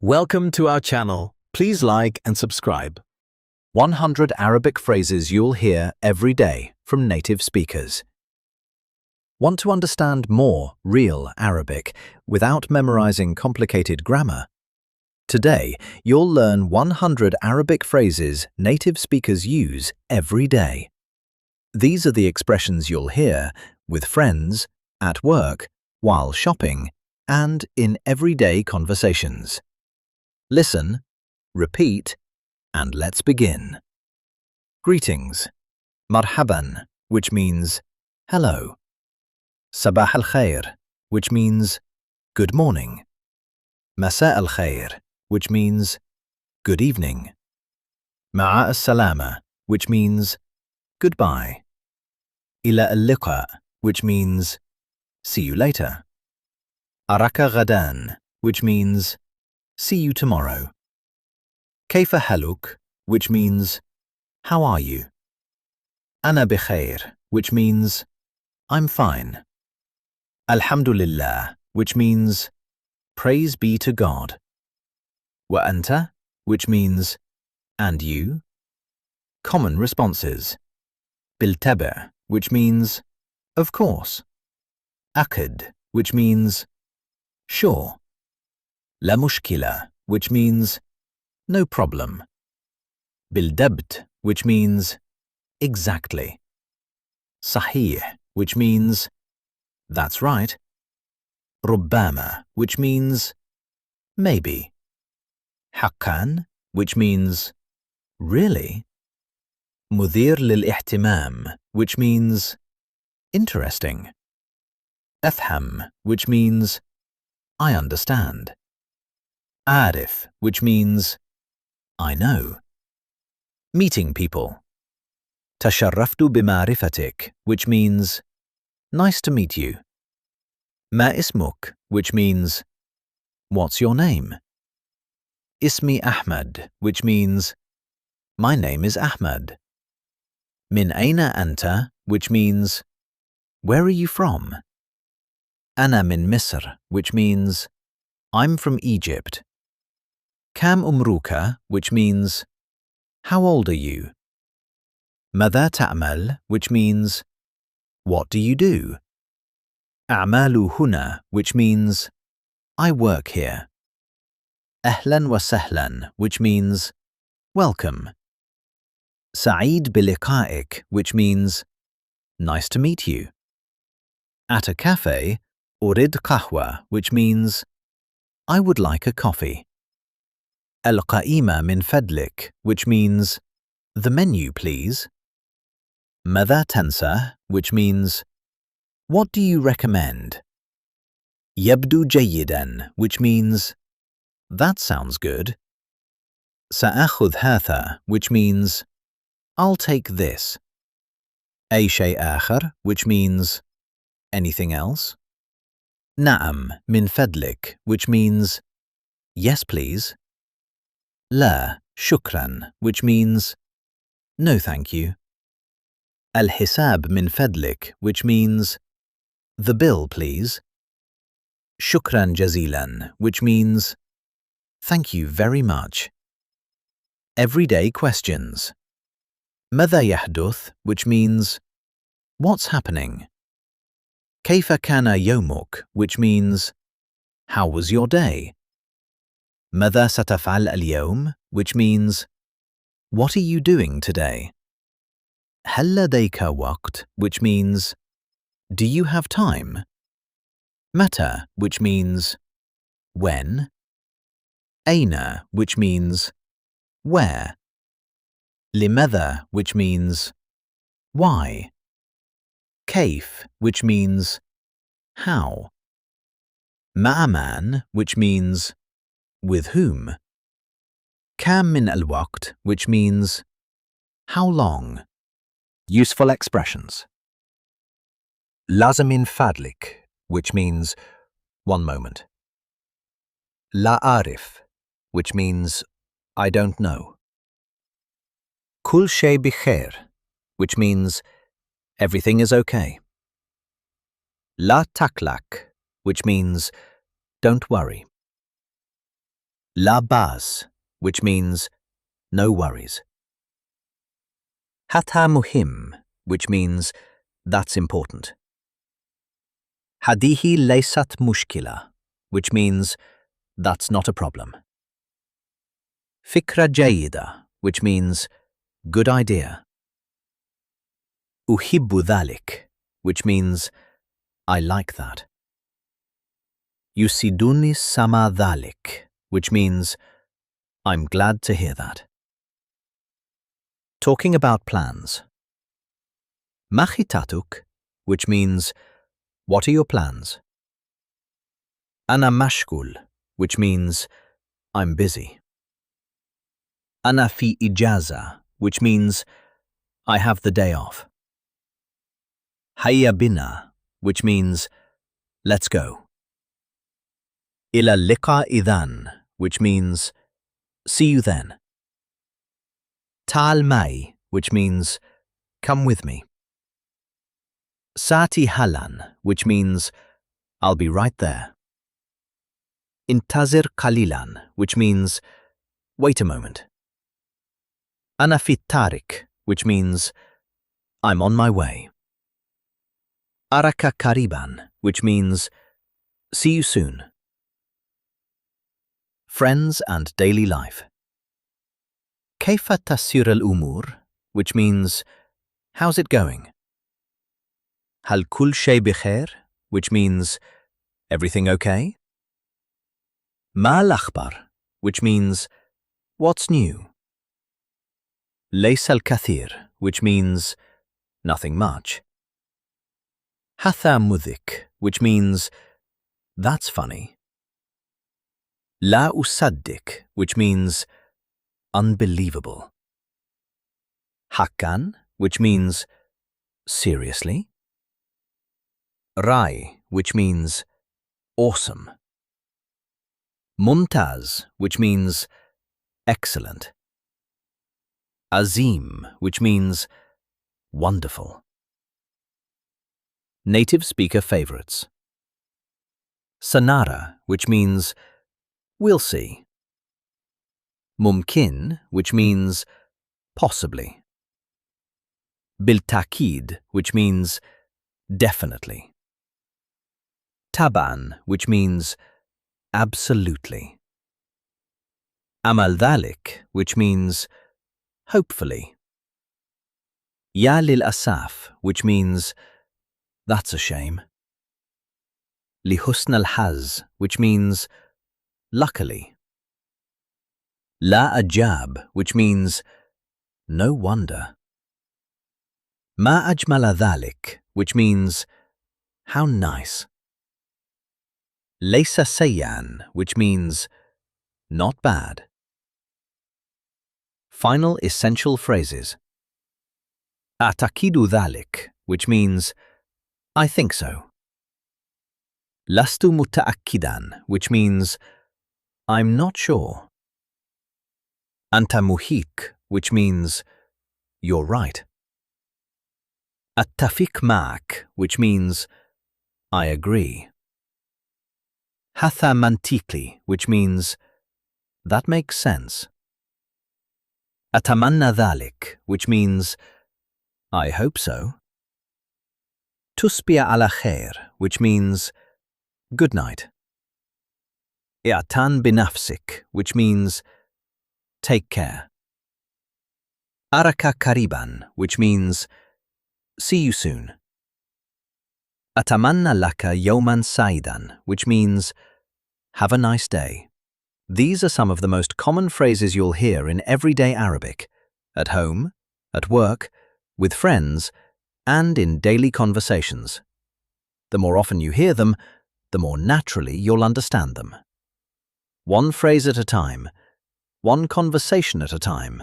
Welcome to our channel. Please like and subscribe. 100 Arabic phrases you'll hear every day from native speakers. Want to understand more real Arabic without memorizing complicated grammar? Today, you'll learn 100 Arabic phrases native speakers use every day. These are the expressions you'll hear with friends, at work, while shopping, and in everyday conversations. Listen, repeat, and let's begin. Greetings. Marhaban, which means hello. Sabah al-khair, which means good morning. Masa al-khair, which means good evening. Ma'a al-salama, which means goodbye. Ila al-liqa, which means see you later. Araka ghadan, which means see you tomorrow. Kayfa haluk, which means how are you? Ana bikhair, which means I'm fine. Alhamdulillah, which means praise be to God. Wa anta, which means and you. Common responses. Biltabi', which means of course. Akid, which means sure. La mushkila, which means no problem. Bildabt, which means exactly. Sahih, which means that's right. Rubbama, which means maybe. Haqqan, which means really. Mudir lil-ihtimam, which means interesting. Afham, which means I understand. Arif, which means I know. Meeting people. Tasharraftu bima'rifatik, which means nice to meet you. Ma ismuk, which means what's your name? Ismi Ahmad, which means my name is Ahmad. Min aina anta, which means where are you from? Ana min Misr, which means I'm from Egypt. Kam umruka, which means how old are you? Madha ta'mal, which means what do you do? A'malu huna, which means I work here. Ahlan wa sahlan, which means welcome. Sa'id biliqa'ik, which means nice to meet you. At a cafe, urid qahwa, which means I would like a coffee. Al-qa'ima min fadlik, which means the menu, please. Madha tansa, which means what do you recommend? Yabdu jayyidan, which means that sounds good. Sa'akhudh hatha, which means I'll take this. Ay shay akhar, which means anything else. Na'am min fadlik, which means yes please. La shukran, which means no thank you. Al-hisab min fadlik, which means the bill please. Shukran jazilan, which means thank you very much. Everyday questions. Madha yahduth, which means what's happening? Kayfa kana yawmuk, which means how was your day? Madha sataf'al al-yawm, which means what are you doing today? Hal ladayka waqt, which means do you have time? Mata, which means when. Aina, which means where. Limadha, which means why. Kayf, which means how. Ma'aman, which means with whom. Kam min al-waqt, which means how long. Useful expressions. Lazamin fadlik, which means one moment. La arif, which means I don't know. Kul shay bikhair, which means everything is okay. La taklak, which means don't worry. La bas, which means no worries. Hatha muhim, which means that's important. Hadihi laysat mushkila, which means that's not a problem. Fikra jayida, which means good idea. Uhibbu dhalik, which means I like that. Yusiduni sama dhalik, which means I'm glad to hear that. Talking about plans. Machitatuk, which means what are your plans? Ana mashgul, which means I'm busy. Ana fi ijaza, which means I have the day off. Hayya bina, which means let's go. Ila liqa idan, which means see you then. Tal mai, which means come with me. Sati halan, which means I'll be right there. Intazir qalilan, which means wait a moment. Ana fi tarik, which means I'm on my way. Araka kariban, which means see you soon. Friends and daily life. Kayfa tasir al-umur, which means how's it going? Hal kul shay bikhair, which means everything okay? Ma al-akhbar, which means what's new? Laysa al-kathir, which means nothing much. Hatha mudhik, which means that's funny. La usaddik, which means unbelievable. Hakkan, which means seriously. Rai, which means awesome. Mumtaz, which means excellent. Azim, which means wonderful. Native speaker favorites. Sanara, which means we'll see. Mumkin, which means possibly. Biltakid, which means definitely. Taban, which means absolutely. Amal dhalik, which means hopefully. Ya lil asaf, which means that's a shame. Li husn al-haz, which means luckily. La ajab, which means no wonder. Ma ajmala dhalik, which means how nice. Laysa sayyan, which means not bad. Final essential phrases. Atakidu dhalik, which means I think so. Lastu muta'akkidan, which means I'm not sure. Anta muhik, which means you're right. Attafik ma'ak, which means I agree. Hatha mantikli, which means that makes sense. Atamanna dhalik, which means I hope so. Tusbiya ala khair, which means good night. I'tan binafsik, which means take care. Araka kariban, which means see you soon. Atamanna laka yawman saidan, which means have a nice day. These are some of the most common phrases you'll hear in everyday Arabic, at home, at work, with friends, and in daily conversations. The more often you hear them, the more naturally you'll understand them. One phrase at a time, one conversation at a time,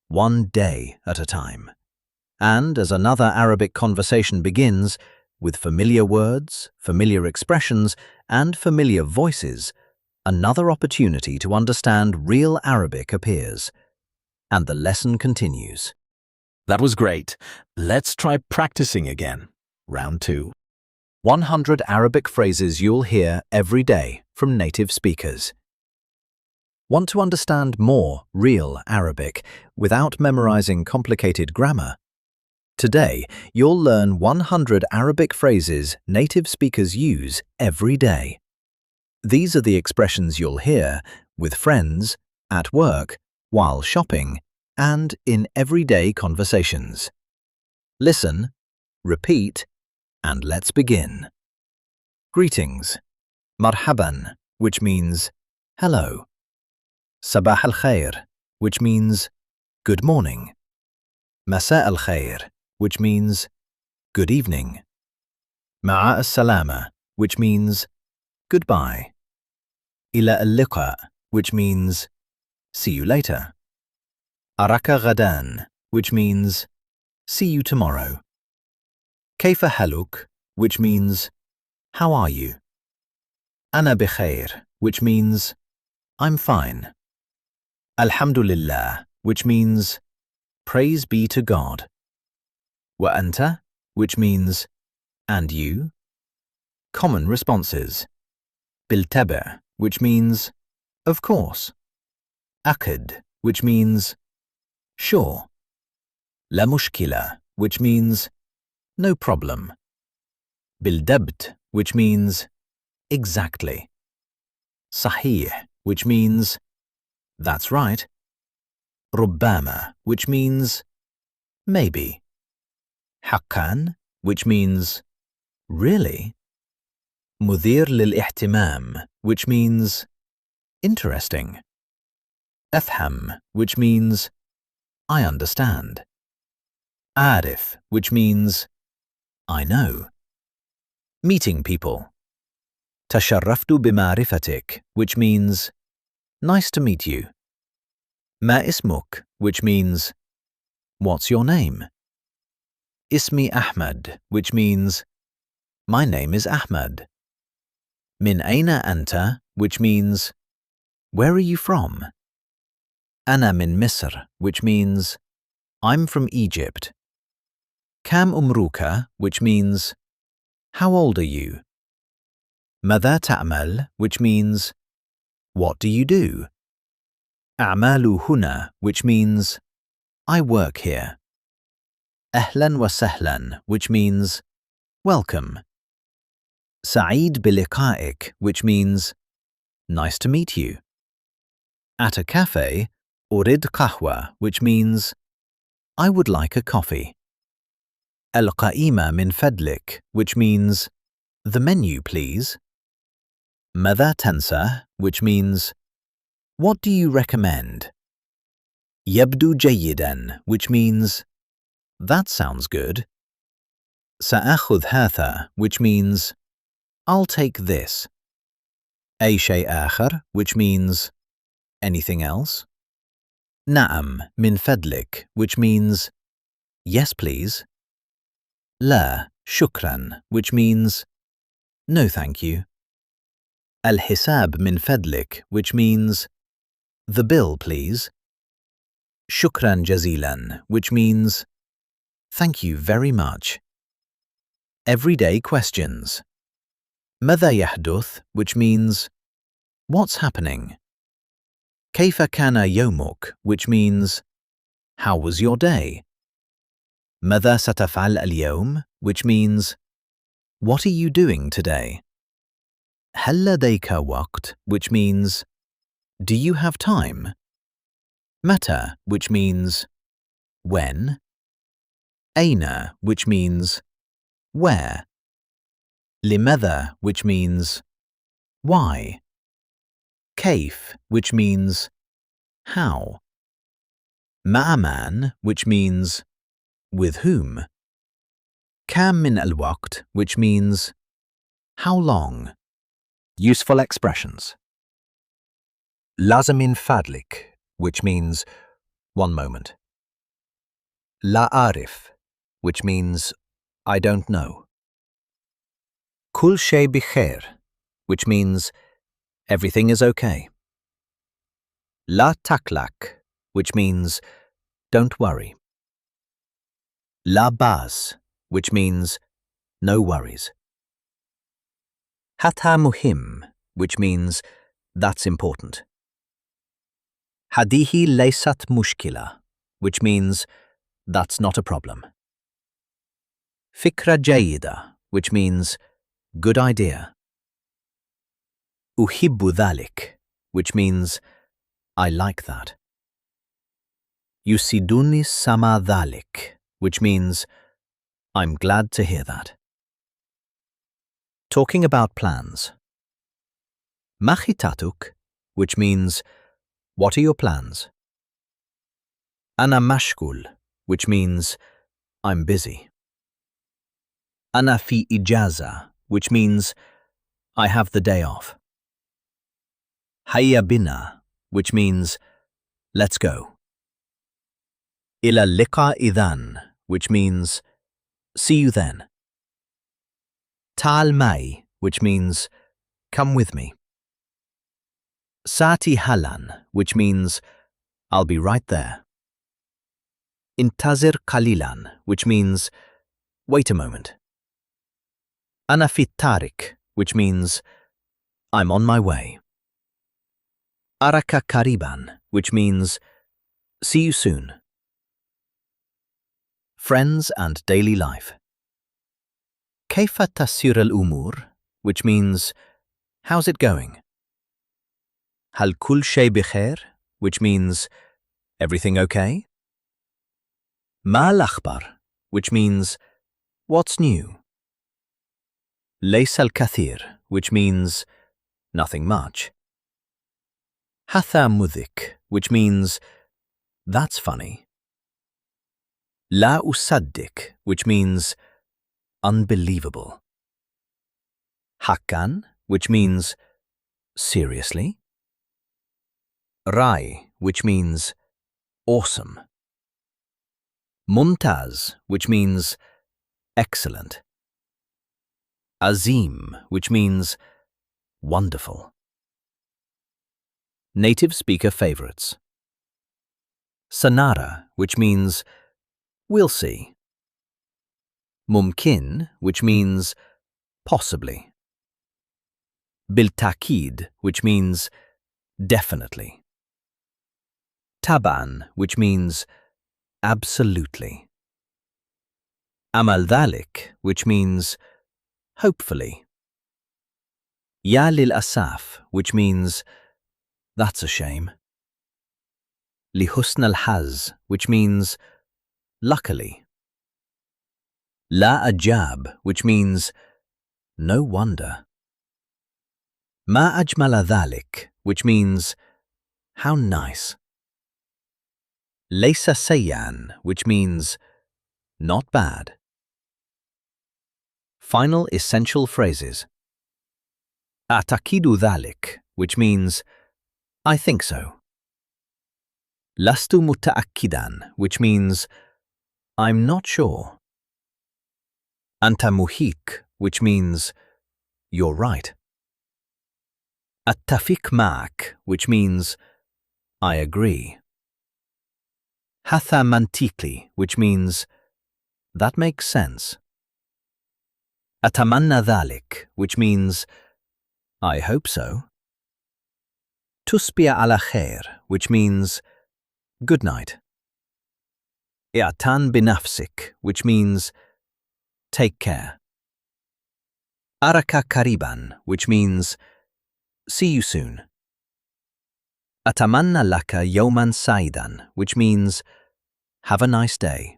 one day at a time. And as another Arabic conversation begins, with familiar words, familiar expressions, and familiar voices, another opportunity to understand real Arabic appears. And the lesson continues. That was great. Let's try practicing again. Round 2. 100 Arabic phrases you'll hear every day from native speakers. Want to understand more real Arabic without memorizing complicated grammar? Today, you'll learn 100 Arabic phrases native speakers use every day. These are the expressions you'll hear with friends, at work, while shopping, and in everyday conversations. Listen, repeat, and let's begin. Greetings. Marhaban, which means hello. Sabah al-khair, which means good morning. Masa al-khair, which means good evening. Ma'a as-salama, which means goodbye. Ila al-liqa, which means see you later. Araka ghadan, which means see you tomorrow. Kayfa haluk, which means how are you? Ana bikhair, which means I'm fine. Alhamdulillah, which means praise be to God. Wa anta, which means and you. Common responses. Biltabi', which means of course. Akid, which means sure. La mushkila, which means no problem. Bildabt, which means exactly. Sahih, which means that's right. Rubbama, which means maybe. Haqqan, which means really. Mudir lil-ihtimam, which means interesting. Afham, which means I understand. Arif, which means I know. Meeting people. Tasharraftu bima'rifatik, which means nice to meet you. Ma ismuk, which means what's your name? Ismi Ahmad, which means my name is Ahmad. Min aina anta, which means where are you from? Ana min Misr, which means I'm from Egypt. Kam umruka, which means how old are you? Madha ta'mal, which means what do you do? A'malu huna, which means I work here. Ahlan wa sahlan, which means welcome. Sa'id biliqa'ik, which means nice to meet you. At a cafe, urid qahwa, which means I would like a coffee. Al-qa'ima min fadlik, which means the menu, please. Madha tansa, which means what do you recommend? Yabdu jayyidan, which means that sounds good. Sa'akhudh hatha, which means I'll take this. Ay shay akhar, which means anything else. Na'am min fadlik, which means yes please. La shukran, which means no thank you. Al-hisab min fadlik, which means the bill please. Shukran jazilan, which means thank you very much. Everyday questions. Madha yahduth, which means what's happening? Kayfa kana yawmuk, which means how was your day? Madha sataf'al al-yawm, which means what are you doing today? Hal ladayka waqt, which means do you have time? Mata, which means when. Aina, which means where. Limadha, which means why. Kayf, which means how. Ma'aman, which means with whom. Kam min al-waqt, which means how long. Useful expressions. Lazamin fadlik, which means one moment. La arif, which means I don't know. Kul shay bikhair, which means everything is okay. La taklak, which means don't worry. La bas, which means no worries. Hata muhim, which means that's important. هذه ليست مشكلة, which means that's not a problem. فكرة جيدة, which means good idea. أحب ذلك, which means I like that. يسعدني سماع ذلك, which means I'm glad to hear that. Talking about plans. ما خطتك, which means what are your plans? أنا مشغول, which means I'm busy. أنا في إجازة, which means I have the day off. هيا بنا, which means let's go. إلى اللقاء إذن, which means see you then. تعال معي, which means come with me. سآتي حالاً, which means I'll be right there. انتظر قليلاً, which means wait a moment. أنا في الطريق, which means I'm on my way. أراك قريباً, which means see you soon. Friends and daily life. كيف تسير الأمور, which means how's it going? هل كل شيء بخير, which means everything okay? ما الأخبار, which means what's new? ليس الكثير, which means nothing much. هذا مضحك, which means that's funny. لا أصدق, which means unbelievable. حقاً, which means seriously. رائع, which means awesome. ممتاز, which means excellent. عظيم, which means wonderful. Native speaker favorites. سنرى, which means we'll see. ممكن, which means possibly. بالتأكيد, which means definitely. طبعاً, which means absolutely. أمل ذلك, which means hopefully. يا للأسف, which means that's a shame. لحسن الحظ, which means luckily. لا أجاب, which means no wonder. ما أجمل ذلك, which means how nice. ليس سيئاً, which means not bad. Final essential phrases. أعتقد ذلك, which means I think so. لست متأكداً, which means I'm not sure. أنت محق, which means you're right. أتفق معك, which means I agree. هذا منطقي, which means that makes sense. أتمنى ذلك, which means I hope so. تصبح على خير, which means good night. اعتن بنفسك, which means take care. أراك قريباً, which means see you soon. أتمنى لك يوماً سعيداً, which means have a nice day.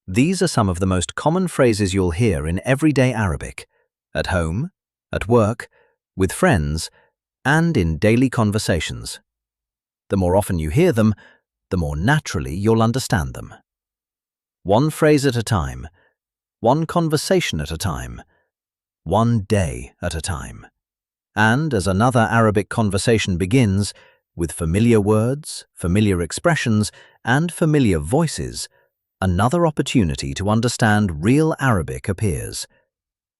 These are some of the most common phrases you'll hear in everyday Arabic, at home, at work, with friends, and in daily conversations. The more often you hear them, the more naturally you'll understand them. One phrase at a time, one conversation at a time, one day at a time. And as another Arabic conversation begins, with familiar words, familiar expressions, and familiar voices, another opportunity to understand real Arabic appears.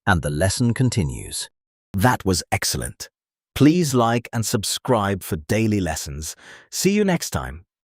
And the lesson continues. That was excellent. Please like and subscribe for daily lessons. See you next time.